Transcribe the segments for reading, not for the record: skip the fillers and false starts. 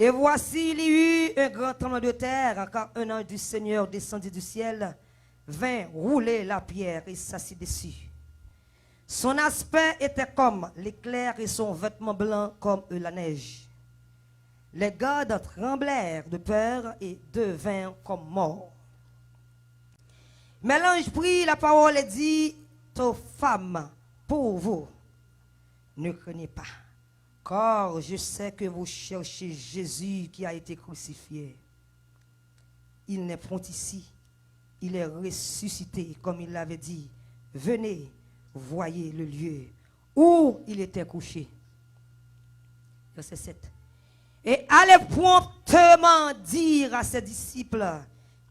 Et voici, il y eut un grand tremblement de terre, car un ange du Seigneur descendit du ciel, vint rouler la pierre et s'assit dessus. Son aspect était comme l'éclair et son vêtement blanc comme la neige. Les gardes tremblèrent de peur et devinrent comme morts. Mais l'ange prit la parole et dit aux femmes, pour vous, ne craignez pas, car je sais que vous cherchez Jésus qui a été crucifié. Il n'est point ici, il est ressuscité, comme il l'avait dit. Venez, voyez le lieu où il était couché. Verset 7. Et allez promptement dire à ses disciples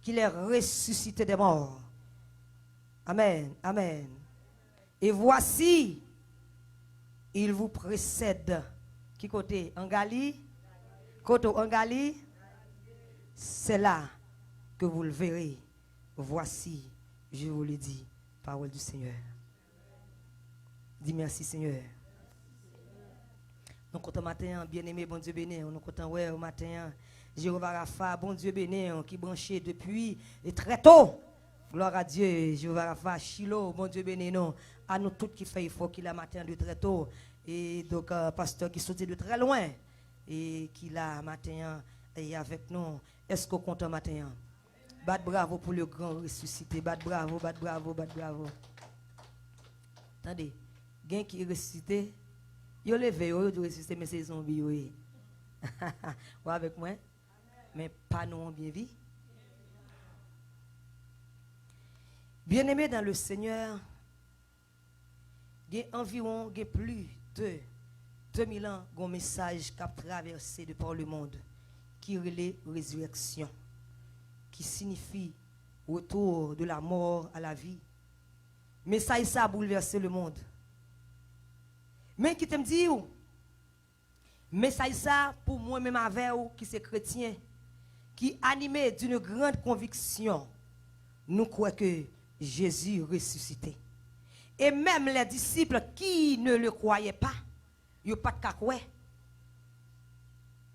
qu'il est ressuscité des morts. Amen, amen. Et voici, il vous précède. Qui côté? En Galilée? Côté en Galilée? C'est là que vous le verrez. Voici, je vous le dis, parole du Seigneur. Dis merci Seigneur. Nous comptons matin, bien-aimé, bon Dieu béni. Nous comptons ouais au matin, Jéhovah Rapha, bon Dieu béni, qui branché depuis et très tôt. Gloire à Dieu, Jéhovah Rapha, Shiloh, bon Dieu béni, non. À nous tous qui fait il faut qu'il a matin de très tôt. Et donc, pasteur qui sortit de très loin et qui l'a matin et avec nous. Est-ce qu'on compte matin? Bat bravo pour le grand ressuscité. Bat bravo, bat bravo, bat bravo. Attendez, quelqu'un qui est ressuscité, il est levé, il est ressuscité, mais c'est zombies. Oui. Ou avec moi? Mais pas nous bien vie. Bien-aimés dans le Seigneur, il y a environ plus de 2000 ans un message qui a traversé de par le monde qui relève résurrection, qui signifie retour de la mort à la vie. Mais ça a bouleversé le monde. Mais qui t'aime dire, mais ça pour moi-même avec vous qui c'est chrétien, qui animé d'une grande conviction, nous croyons que Jésus ressuscité. Et même les disciples qui ne le croyaient pas, ils n'ont pas de cacouet.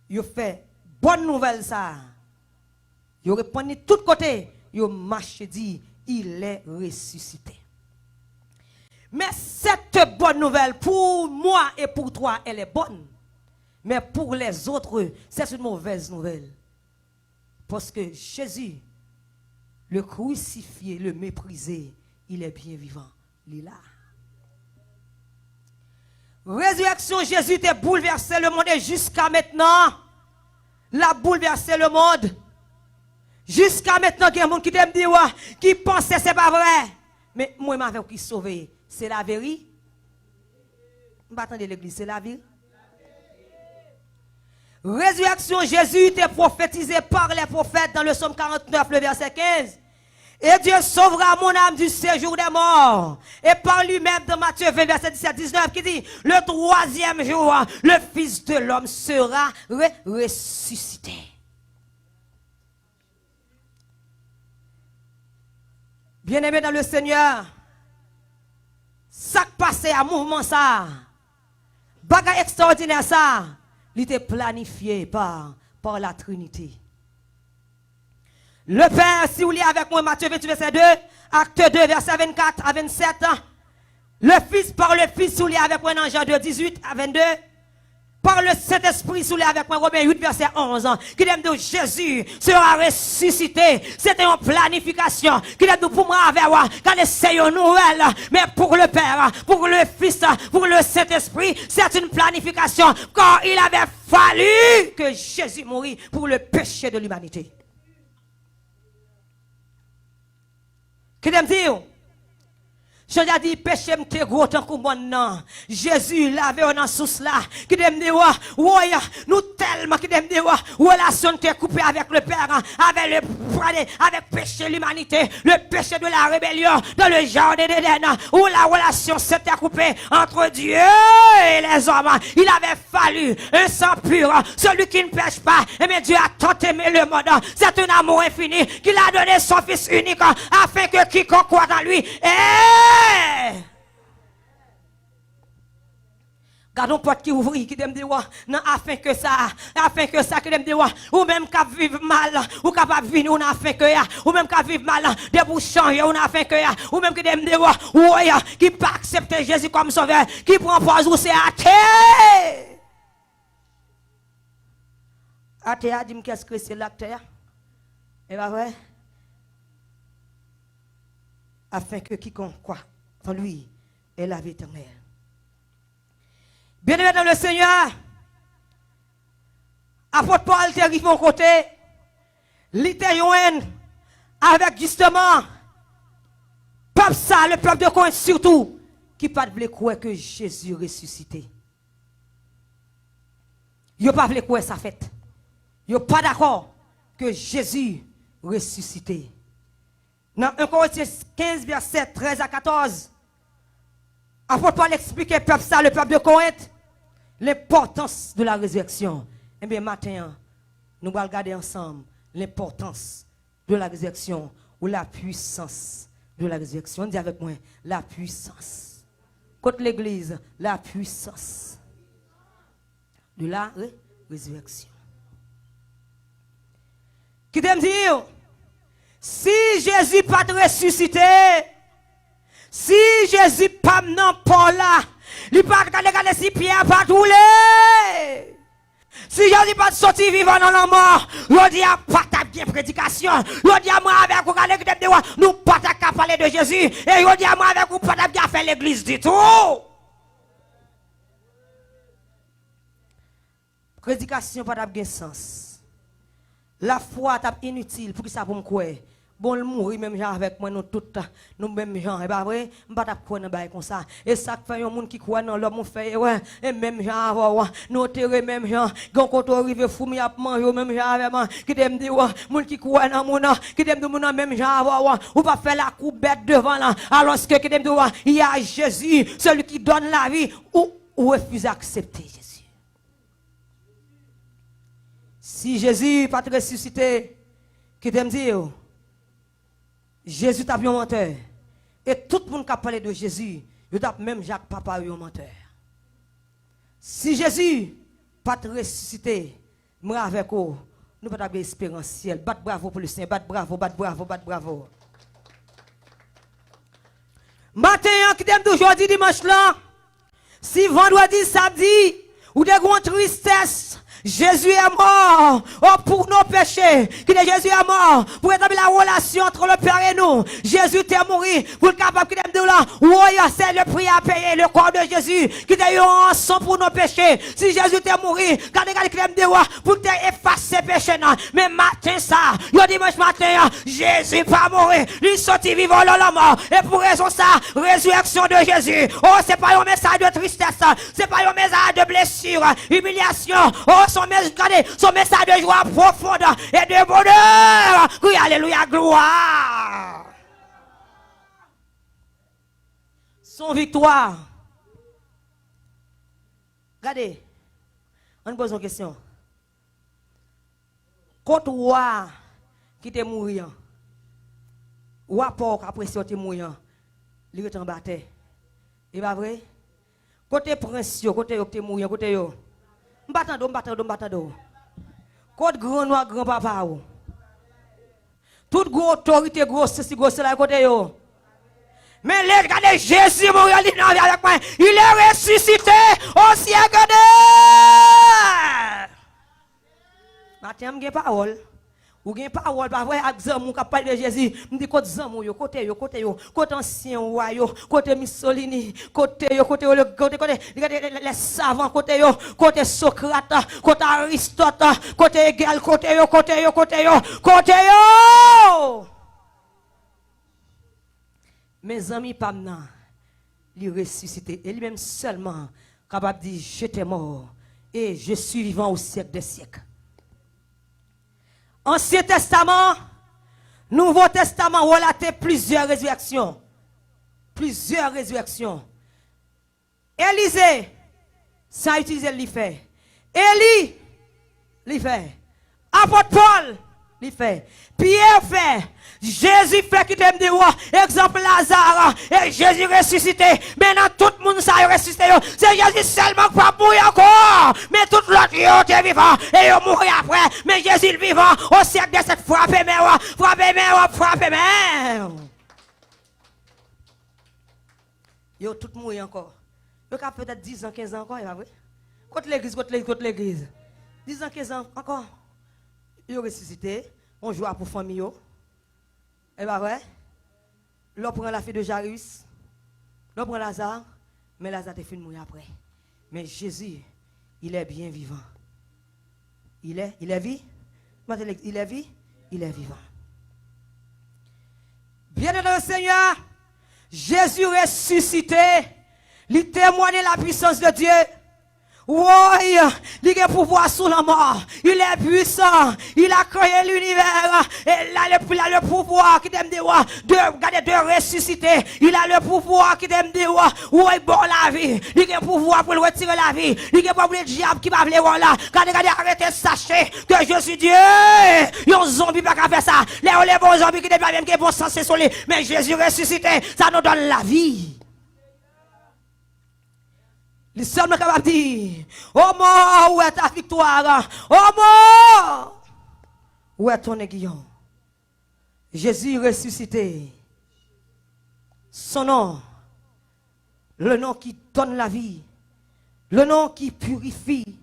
Ils ont fait bonne nouvelle ça. Ils ont répondu de tous côtés. Ils ont marché dit, il est ressuscité. Mais cette bonne nouvelle, pour moi et pour toi, elle est bonne. Mais pour les autres, c'est une mauvaise nouvelle. Parce que Jésus, le crucifié, le méprisé, il est bien vivant. Il est là. Résurrection, Jésus t'a bouleversé le monde et jusqu'à maintenant, l'a bouleversé le monde. Jusqu'à maintenant, il y a des gens qui t'aiment dire, qui pensent que ce n'est pas vrai. Mais moi, je vais qui sauver. C'est la vérité. Je vais attendre l'église, c'est la vérité. Résurrection, Jésus était prophétisé par les prophètes dans le psaume 49, le verset 15. Et Dieu sauvera mon âme du séjour des morts. Et par lui-même dans Matthieu 20, verset 17-19, qui dit, le troisième jour, le Fils de l'homme sera ressuscité. Bien-aimé dans le Seigneur, ça qui passe à mouvement ça, bagage extraordinaire ça, il était planifié par la Trinité. Le Père, si vous lisez avec moi Matthieu 28, verset 2, acte 2, verset 24 à 27, le Fils par le Fils, si vous lisez avec moi dans Jean 2, 18 à 22, par le Saint-Esprit, si vous lisez avec moi Romains 8, verset 11, qui dit que Jésus sera ressuscité. C'était une planification, qui dit pour moi avec moi, quand c'est une nouvelle, mais pour le Père, pour le Fils, pour le Saint-Esprit, c'est une planification, car il avait fallu que Jésus mourût pour le péché de l'humanité. Qui t'aime dire? Je t'ai dit, péché m'te gros tant que moi non. Jésus l'avait dans sous là. Qui t'aime dire, ouais, nous tellement qui t'aime dire, relation t'es coupée avec le Père, avec péché l'humanité, le péché de la rébellion dans le jardin d'Éden, où la relation s'était coupée entre Dieu et les hommes. Il avait fallu un sang pur, celui qui ne pêche pas. Et bien Dieu a tant aimé le monde. C'est un amour infini qu'il a donné son Fils unique afin que quiconque croit en lui Gardons porte qui ouvre, qui t'aime dire, non, afin que ça, qui t'aime dire, ou même qu'à vivre mal, ou capable vivre, on a fait que ya, ou même qu'à vivre mal, des pour changer, on a fait que ya, ou même qui t'aime dire, ou qui pas accepter Jésus comme sauveur, qui prend poison, c'est athée. Athée a dit, qu'est-ce que c'est l'acteur? Et pas vrai? Afin que quiconque croit en lui ait la vie éternelle. Bien-aimé dans le Seigneur, apôtre Paul te arrive mon côté, l'Itéouen, avec justement, peuple ça, le peuple de Corinthe surtout, qui pas voulu croire que Jésus ressuscité. Ils pas voulu croire ça fait. Ils pas d'accord que Jésus ressuscité. Dans 1 Corinthiens 15, verset 13 à 14, apôtre Paul explique au peuple ça, le peuple de Corinthe, l'importance de la résurrection. Eh bien, maintenant, nous allons regarder ensemble l'importance de la résurrection ou la puissance de la résurrection. Dis avec moi, la puissance. Contre l'église, la puissance de la résurrection. Qui t'aime dire, si Jésus pas ressuscité, si Jésus pas non pas là, il pas regarder si Pierre pas roulé. Si Jésus pas sorti vivant dans la mort, je dis à pas ta bien prédication. Je dis à moi avec vous regarder que nous pas ta parler de Jésus et je dis à moi avec vous pas ta bien faire l'église du tout. Prédication pas de sens. La foi est inutile pour que ça pour me croire. Bon, le mourir même gens avec moi, nous tous, nous même gens, et bah vrai, je ne vais pas prendre comme ça. Et ça fait un monde qui croit dans l'homme, fait, ouais, et même gens, nous terre même gens, quand on arrive fou, mais à manger, même gens avec moi, qui t'aime dire, monde qui croit dans mon qui t'aime dire, même gens, ou pas faire la coupe bête devant là, alors que qui t'aime dire, il y a Jésus, celui qui donne la vie, ou refuse d'accepter Jésus. Si Jésus n'est pas ressuscité, qui t'aime dire, Jésus t'a bien menteur. Et tout le monde qui a parlé de Jésus, il t'a même Jacques Papa un menteur. Si Jésus pas ressuscité, moi avec vous, nous pas avoir espérance ciel. Bat bravo pour le Seigneur, bat bravo, bat bravo, bat bravo. Matin, qui t'aime aujourd'hui dimanche là, si vendredi, samedi, ou des grandes tristesses, Jésus est mort pour nos péchés. Jésus est mort pour établir la relation entre le Père et nous. Jésus est mort pour être capable de dire là, oui, c'est le prix à payer, le corps de Jésus qui est en sang pour nos péchés. Si Jésus est mort, quand il pour effacer péché, mais matin ça, le dimanche matin, Jésus n'est pas mort. Il sorti vivant dans la mort. Et pour raison ça, résurrection de Jésus. Oh, c'est pas un message de tristesse, c'est pas un message de blessure, humiliation. Oh, son message de joie profonde et de bonheur. Oui, alléluia, gloire. Son victoire. Regardez, on pose une question. Quand roi qui était mourant, roi pour après sortir mourant, il est en bataille. Et pas vrai? Côté prince, côté yo qui était mourant, côté yo. M'battando. Côté grand noir, grand papa. Toute grosse autorité, grosse là côté yo. Mais regardez, Jésus mort avec moi. Il est ressuscité au ciel. Regardez. Matin, m'gen parole. Ou gen parole pas vrai ak zamou ka parler de Jésus, me dit côté zamou yo, côté ancien roi yo, côté Mussolini, côté les savants côté yo, côté Socrate, côté Aristote, côté Hegel, côté yo. Mes amis pamna, il ressuscité et lui-même seulement capable de dire j'étais mort et je suis vivant au siècle des siècles. Ancien Testament, Nouveau Testament relaté plusieurs résurrections. Élisée, ça a utilisé l'y fait. Élie, l'y fait. Apôtre Paul, Il fait. Pierre fait. Jésus fait qui t'aime de roi. Exemple Lazare. Et Jésus ressuscité. Maintenant tout le monde ça ressuscité. C'est Jésus seulement qui va mourir encore. Mais tout l'autre est vivant. Et il mourir après. Mais Jésus est vivant. Au siècle de cette frappe mère. Frappe mère. Frappe mère. Yo tout mourir encore. Yo a peut-être 10 ans, 15 ans encore. Il va vrai. Contre l'église, contre l'église. 10 ans, 15 ans encore. Yo ressuscité. On joue pour famille. Et bien, ouais, l'on prend la fille de Jairus, l'on prend Lazare, mais Lazare est fini de mourir après. Mais Jésus, il est bien vivant. Il est vivant. Il est vivant. Bien-aimé Seigneur, Jésus ressuscité, il témoigne la puissance de Dieu. Oui, il a pouvoir sur la mort. Il est puissant. Il a créé l'univers. Et il a le pouvoir qui t'aime de ressusciter. Il a le pouvoir qui t'aime de oui, bon la vie. Il a le pouvoir pour retirer la vie. Il a pas le diable qui va venir là. Regardez, arrêtez, sachez que je suis Dieu. Il y a un zombie qui va faire ça. Les bons zombies qui ne pas même qui vont censés sur lui. Mais Jésus ressuscité, ça nous donne la vie. Les seuls capables de dire, oh mort, où est ta victoire? Oh mort, où est ton aiguillon? Jésus ressuscité. Son nom, le nom qui donne la vie, le nom qui purifie,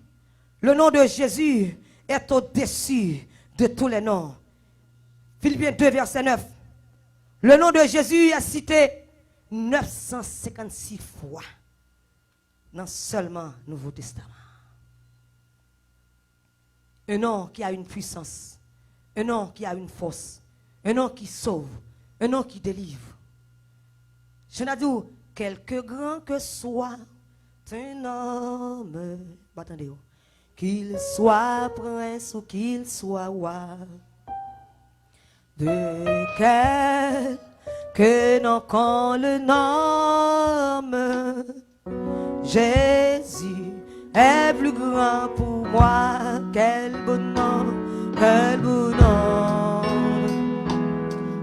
le nom de Jésus est au-dessus de tous les noms. Philippiens 2, verset 9. Le nom de Jésus est cité 956 fois. Non seulement Nouveau Testament. Un nom qui a une puissance, un nom qui a une force, un nom qui sauve, un nom qui délivre. Je n'ai dit, quelque grand que soit un homme, attendez, qu'il soit prince ou qu'il soit roi, de quelque nom qu'on le nomme, Jésus est plus grand pour moi. Quel beau nom, quel beau nom,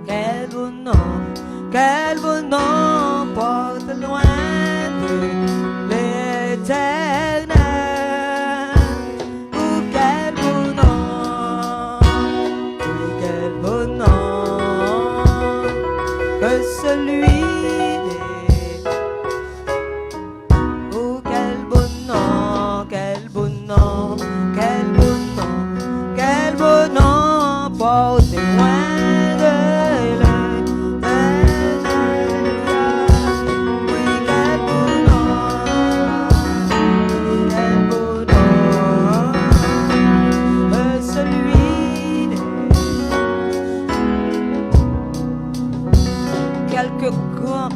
quel beau nom, quel beau nom porte loin de l'éternel. Oh, quel beau nom, quel beau nom que celui.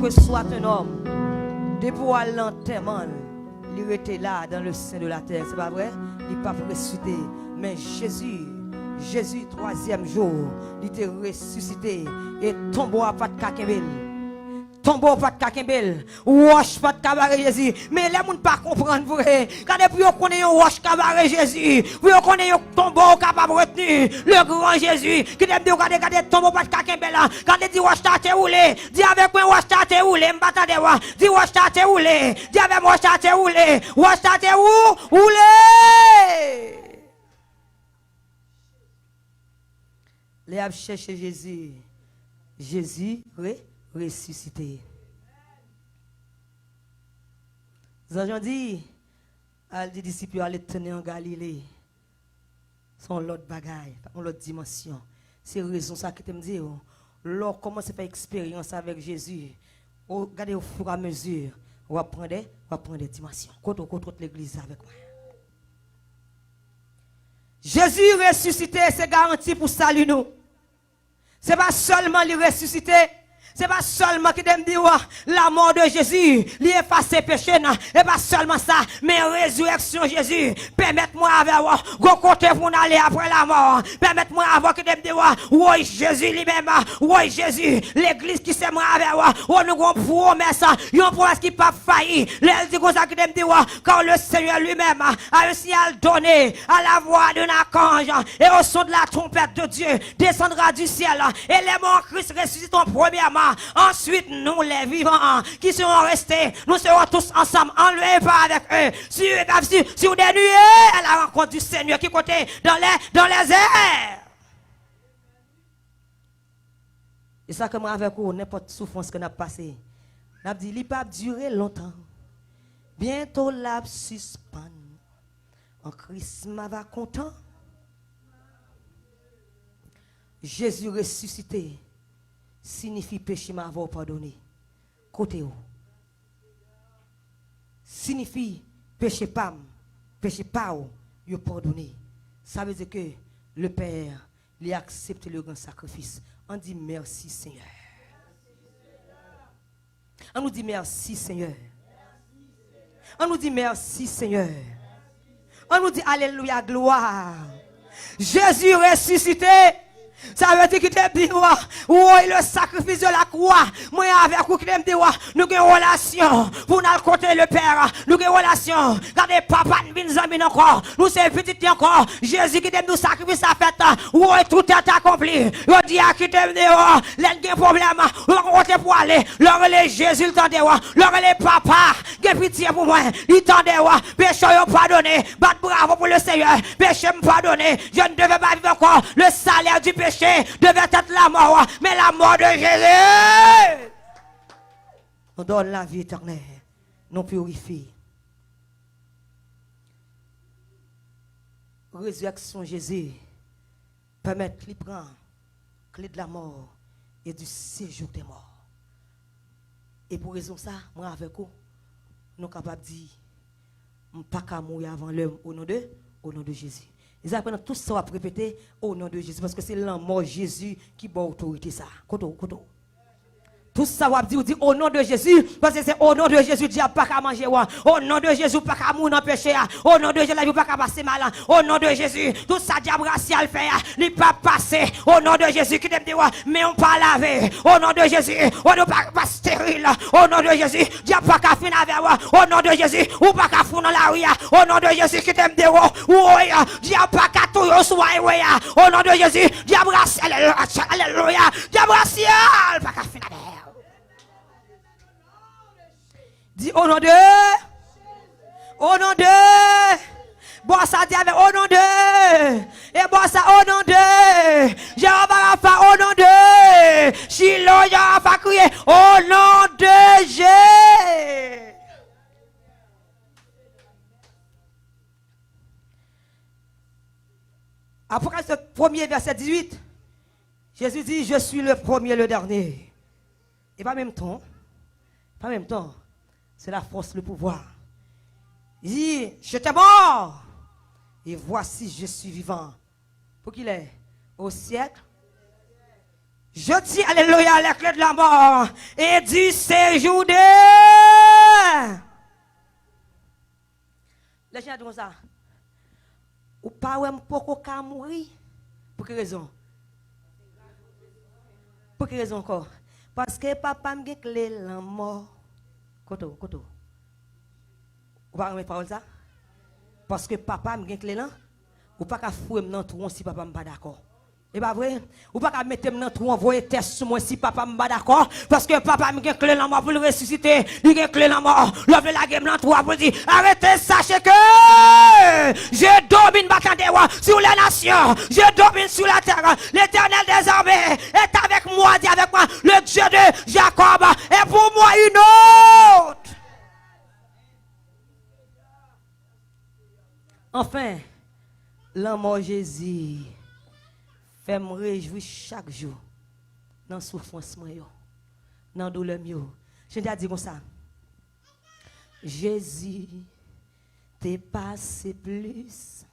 Que soit un homme, depuis l'enterrement, il était là dans le sein de la terre, c'est pas vrai? Il n'est pas ressuscité, mais Jésus, troisième jour, il était ressuscité et tombé à pas de kakembel. Tombeau pas de kakembel, wash pas de cabaret Jésus. Mais les gens ne pas comprendre vrai. Quand depuis on connaît un wash cabaret Jésus, puis on connaît un tombeau capable de retenir le grand Jésus qui aime de regarder tombeau pas de kakembel là. Quand il dit wash ta te roulé, dis avec moi wash ta te roulé, m'bata de wa. Dis wash ta te roulé, dis avec moi wash ta te roulé, wash ta te roulé. Les a cherché Jésus. Jésus ressuscité. Jean dit, à des disciples aller tenir en Galilée. Son l'autre bagaille, l'autre dimension. C'est raison ça que tu me dis. Lorsqu'on commence à faire expérience avec Jésus, regardez au fur et à mesure, on va prendre des dimensions. Contre l'église avec moi. Jésus ressuscité, c'est garanti pour salut nous. Ce n'est pas seulement le ressuscité. C'est pas seulement qui me dit la mort de Jésus, lui effacer péché, non. Et pas seulement ça, mais résurrection Jésus. Permettez-moi avec vous, côté pour aller après la mort. Permettez-moi avec qui me dit oui Jésus lui-même, oui Jésus, l'église qui s'aime avec vous, nous avons promesse, une promesse qui pas failli. Elle dit comme ça qui me dit quand le Seigneur lui-même a un signal donné à la voix d'un archange et au son de la trompette de Dieu descendra du ciel et les morts Christ ressusciteront premièrement. Ensuite, nous les vivants qui seront restés, nous serons tous ensemble enlevés par avec eux sur des nuées à la rencontre du Seigneur qui côté dans les airs. Et ça comme avec vous, n'importe souffrance que nous avons passée, nous avons dit, il ne peut pas durer longtemps. Bientôt la suspend. En Christ m'a va content. Jésus ressuscité signifie péché m'avoir pardonné. Côté où? Signifie péché pas il pardonné. Ça veut dire que le Père lui accepte le grand sacrifice. On dit merci Seigneur. On nous dit merci Seigneur. On nous dit merci Seigneur. On nous dit alléluia gloire. Jésus ressuscité. Ça veut dire qu'il te dit, oui, le sacrifice de la croix. Moi, avec vous, qui te dit, nous avons une relation. Pour nous côté le Père, nous avons une relation. Regardez, papa, nous sommes encore. Nous sommes petits encore. Jésus qui te dit, nous sacrifice à fête. Oui, tout est accompli. Il dit, qui te dit, il y a un problème. On pour aller. Leur Jésus, il t'endait. Leur papa, qui a pitié pour moi. Il t'endait. Péché, pardonné. Bat bravo pour le Seigneur. Péché, pardonné. Je ne devais pas vivre encore. Le salaire du péché devait être la mort, mais la mort de Jésus nous donne la vie éternelle, nous purifie. Résurrection Jésus permet qu'il prend clé de la mort et du séjour des morts. Et pour raison ça, moi avec vous, nous sommes capables de dire, je ne peux pas mourir avant l'homme au nom de Jésus. Ils apprennent tout ça à répéter au nom de Jésus. Parce que c'est l'amour Jésus qui a autorité ça. Tout ça va dire au nom de Jésus. Parce que c'est au nom de Jésus Dieu pas qu'à manger. Au nom de Jésus pas qu'à mourir dans le péché. Au nom de Jésus la vie pas qu'à passer mal. Au nom de Jésus tout ça diable racial fait. Il pas passer. Au nom de Jésus qui t'aime dire mais on pas laver. Au nom de Jésus on ne pas stérile. Au nom de Jésus diable pas qu'à finir avec moi. Au nom de Jésus ou pas qu'à foutre dans la rue. Au nom de Jésus qui t'aime dire diable pas qu'à tout soigner. Au nom de Jésus diable racial. Alléluia. Diable racial pas qu'à finir avec. Dis au nom de. Au nom de. Bon ça dit avec au nom de. Et bon ça au nom de. Jéhovah Rapha au nom de. Shiloh Rapha crier au nom de Jésus. Après ce premier verset 18, Jésus dit je suis le premier et le dernier. Et pas en même temps. C'est la force, le pouvoir. Il dit, je t'ai mort. Et voici, je suis vivant. Pour qu'il est au siècle. Je dis, alléluia, les clés de la mort et du séjour de. Les gens disent ça. Ou pas, ou pas, mourir. Pour quelle raison? Pour quelle raison encore? Parce que papa m'a clé la mort. Koto. Ou pas remettre parole ça? Parce que papa m'a clé là. Ou pas qu'à fouer dans trou si papa m'a pas d'accord. Et pas vrai? Ou pas qu'à mettre dans trou envoyer test sur moi si papa m'a pas d'accord. Parce que papa m'a clé la mort pour le ressusciter. Il a clé la mort. L'homme la game dans trou pour dire arrêtez, sachez que je domine sur les nations. Je domine sur la terre. L'Éternel des armées est avec moi, dit avec moi, le Dieu de Jacob est pour moi une autre. Enfin, l'amour Jésus fait me réjouir chaque jour dans la souffrance, dans la douleur. Je t'ai dit comme ça. Jésus t'es passé plus.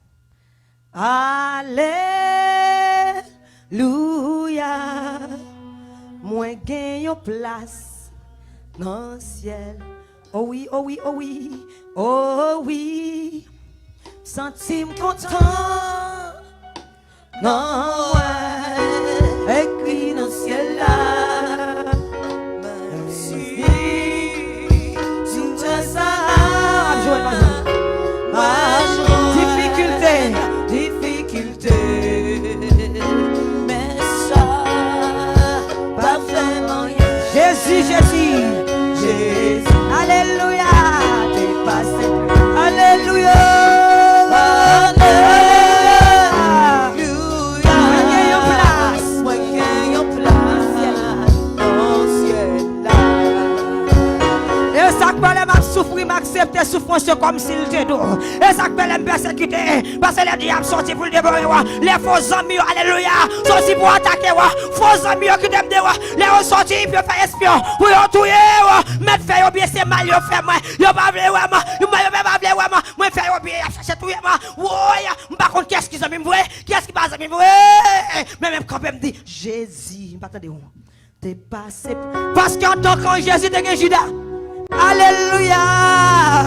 Alléluia. moi gagne une place dans le ciel. Oh oui, oh oui, oh oui, oh oui. Sentim content. Non, ouais. Écrit dans le ciel là. Merci. Tout ça. Difficulté. Mais ça, pas vraiment rien. Jésus. Alléluia. T'es passé. Alléluia. Souffrir, m'accepter souffrance comme s'il était doux. Et ça peut me persécuter. Parce que les diables sont sortis pour le dévorer. Les faux amis, alléluia, sont sortis pour attaquer. Faux amis qui t'aiment de les ont sortis pour faire espion. Pour y tuer. Mettre faire bien, c'est mal, ils fait moi. Ils ne pas vouloir moi. Ils ne pas vouloir moi. Moi, faire bien, chercher tout. Ouais, par contre, qu'est-ce qu'ils ont mis vrai? Qu'est-ce qui passe à vrai? Mais même quand même dit, Jésus, attendez, t'es passé. Parce qu'en tant que Jésus, t'es Judas. Alléluia.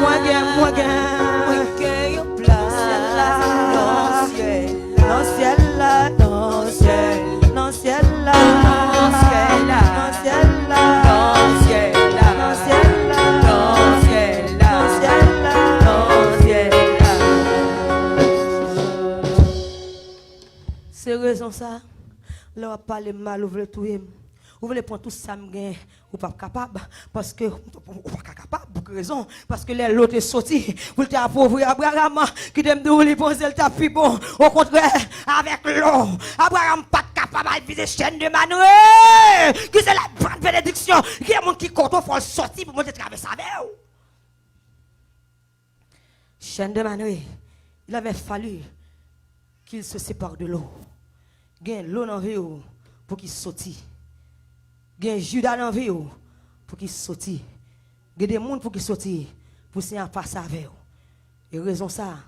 Moi gagne une place dans le ciel. Dans le ciel là. Dans le ciel. Dans le ciel là. Dans le ciel là. Dans le ciel là. Dans le ciel là. Dans le ciel là. Dans le ciel là. Dans le ciel là. C'est raison ça. Là on parle mal, vous voulez tout. Vous voulez prendre tout ça, vous pas capable, parce que vous pas capable, pour quelle raison? Parce que l'autre est sorti, vous êtes appauvri Abraham, qui t'aime de vous les poser le tapis bon. Au contraire, avec l'eau, Abraham pas capable de viser chaîne de Manuel, qui c'est la grande bénédiction, qui est un monde qui compte, il faut sortir pour monter traverser avec vous. Chaîne de Manuel, il avait fallu qu'il se sépare de l'eau. Gain l'eau dans la vie pour qu'il sorti. Il y a Judas dans la vie pour qu'il sorte. Il y a des gens pour qu'il sorte pour s'y passer avec eux. Et raison ça.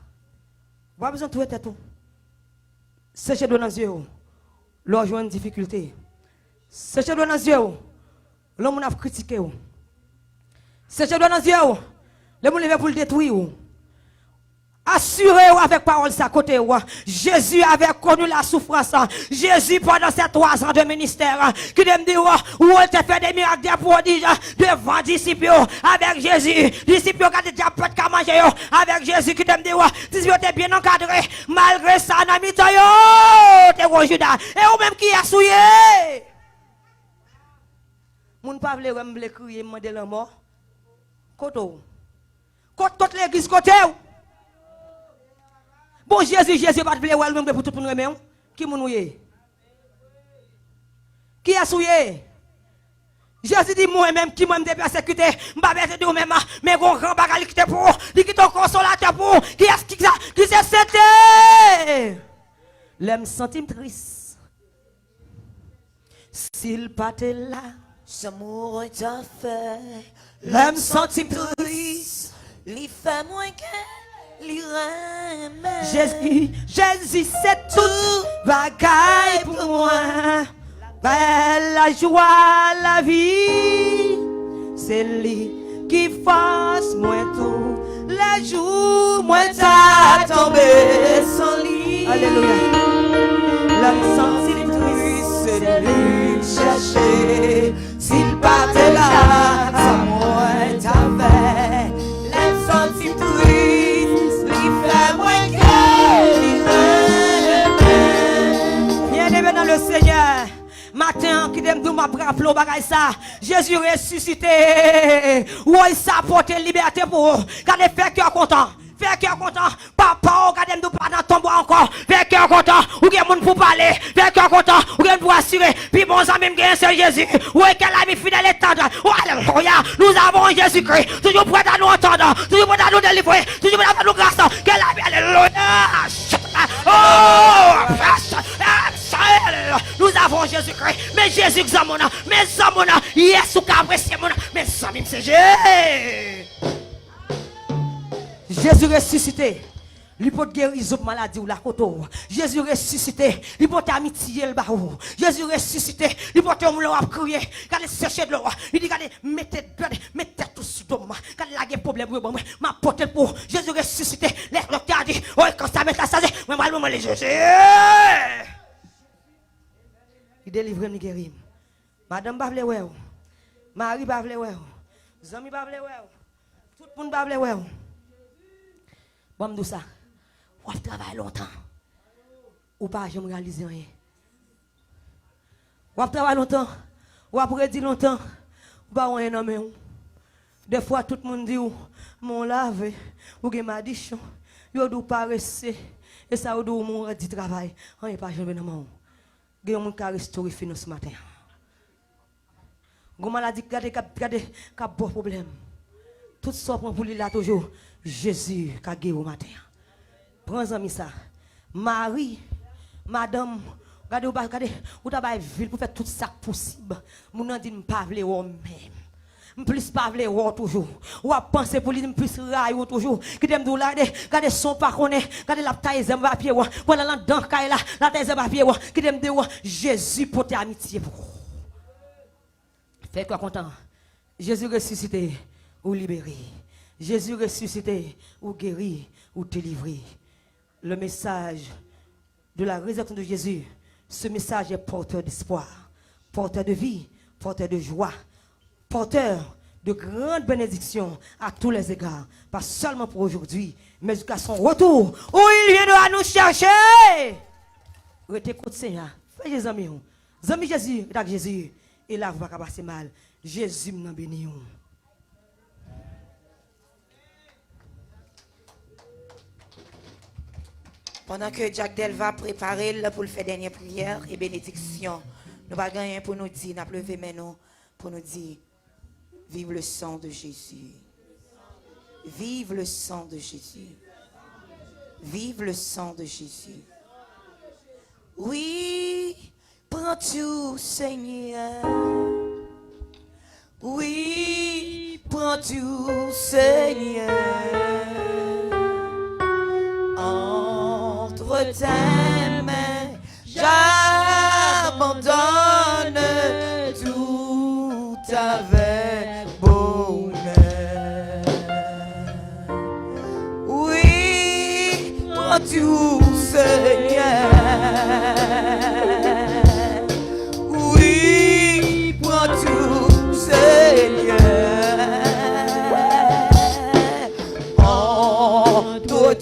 Vous avez besoin de tout être tout. Séchez dans les yeux. L'on joue une difficulté. Séchez dans les yeux. L'homme a critiqué. Séchez dans les yeux. Le monde veut pour le détruire. Assurez-vous avec parole à côté. Jésus avait connu la souffrance. Jésus pendant ces 3 ans de ministère. Qui me dit, où il te fait des miracles, des prodiges devant les disciples. Avec Jésus. Disciples qui ont déjà pas de manger. Avec Jésus qui me dit, disciples étaient bien encadrés. Malgré ça, dans le temps, t'es gros Judas. Et ou même qui a souillé. Moun pas vle crier, demander la mort. Côté l'église côté. Bon, Jésus va te plaire même pour tout le monde. Qui m'a noué? Qui a souillé? Jésus dit moi-même qui m'a persécuté. Je vais même mais grand bagage qui te pour. Dit qui ton consolateur pour. Qui est-ce qui s'est c'était? L'aime sentim triste. S'il pas là, L'amour est à fait. l'aime sentim triste. Li fait moins que li remet. Jésus, c'est tout bagaille pour moi. La joie, la vie, c'est lui qui force moi tout. Les jours, moi t'as tombé sans lit. Alléluia. L'homme sentit triste, c'est lui chercher. S'il partait là, ça moi t'avais. L'homme sentit triste, lui fait moins que lui remet. Bien-aimé dans le Seigneur. Matin, qui t'aime d'où m'a rappelé bagay ça. Jésus ressuscité. Oui, ça apporte liberté pour vous. Gardez, fait cœur content. Fait cœur content. Papa, regardez nous pas dans ton bois encore. Fait cœur content. Ou bien monde pour parler. Fait cœur content. Ou bien pour assurer. Puis bon ami me c'est Jésus. Oui, quel ami fidèle et tendre. Alléluia. Nous avons Jésus-Christ. Toujours prêt à nous entendre. Toujours prêt à nous délivrer. Toujours prêt à nous grâce. Quel ami. Alléluia. Oh, nous avons Jésus-Christ. Mais Jésus qui amona, mais amona, yes ou apprécié mon, mais amis c'est Jésus. Jésus ressuscité. Il peut guérir les maladies ou la koto. Jésus ressuscité. Il peut amitié le barou. Jésus ressuscité. Il peut l'eau à crier. Quand il cherche de l'eau. Il dit, mettez tout sur l'eau. Quand il a des problèmes, ma porte pour Jésus ressuscité. Les docteurs a dit, oh, quand ça met la sage, moi, moi, les Jésus. Il délivre, il guérit. Madame Bavle, ouais. Marie Bavle, ouais. Zami Bavle, ouais. Tout le monde Bavle, ouais. Bon, tout ça. On travaille longtemps. Ou pas, je me réalise rien. On travaille longtemps. Ou après dire longtemps. Ou pas, on est nommé. Des fois, tout le monde dit, mon lave, ou que ma dichon, yo dou pas rester. Et ça, ou dou mon dit travail. On n'est pas jamais dans mon. Il y a un monde qui a restauré fin ce matin. Il y a maladie qui a bon problème. Tout ça pour lui là toujours. Jésus qui a guéri au matin. Prends-en ça. Marie, madame, regardez, vous avez ville pour faire tout ça possible. Mon nom dit pas vle ou même. Plus pas vle ou toujours. Ou a penser pour lui plus raille ou toujours. Qui dem dou là, regardez son pas connaît, regardez la taille zem papier ou. Pendant la dent kay là, la taille zem papier ou. Qui dem de ou Jésus porte amitié pour. Fait quoi content. Jésus ressuscité ou libéré. Jésus ressuscité ou guéri ou délivré. Le message de la résurrection de Jésus, ce message est porteur d'espoir, porteur de vie, porteur de joie, porteur de grandes bénédictions à tous les égards. Pas seulement pour aujourd'hui, mais jusqu'à son retour, où il viendra nous chercher. Écoute Seigneur, fais Jésus amis. Amis Jésus, avec Jésus, et là vous ne va pas passer mal. Jésus m'a béni. Pendant que Jack Del va préparer pour le faire dernière prière et bénédiction, nous pas gagner pour nous dire, nous lever maintenant pour nous dire, vive le sang de Jésus. Vive le sang de Jésus. Vive le sang de Jésus. Oui, prends tout, Seigneur. Oui, prends tout, Seigneur. Entre tes mains, j'abandonne tout avec bonheur. Oui, prends tout, Seigneur. Oui, prends tout, Seigneur. En tout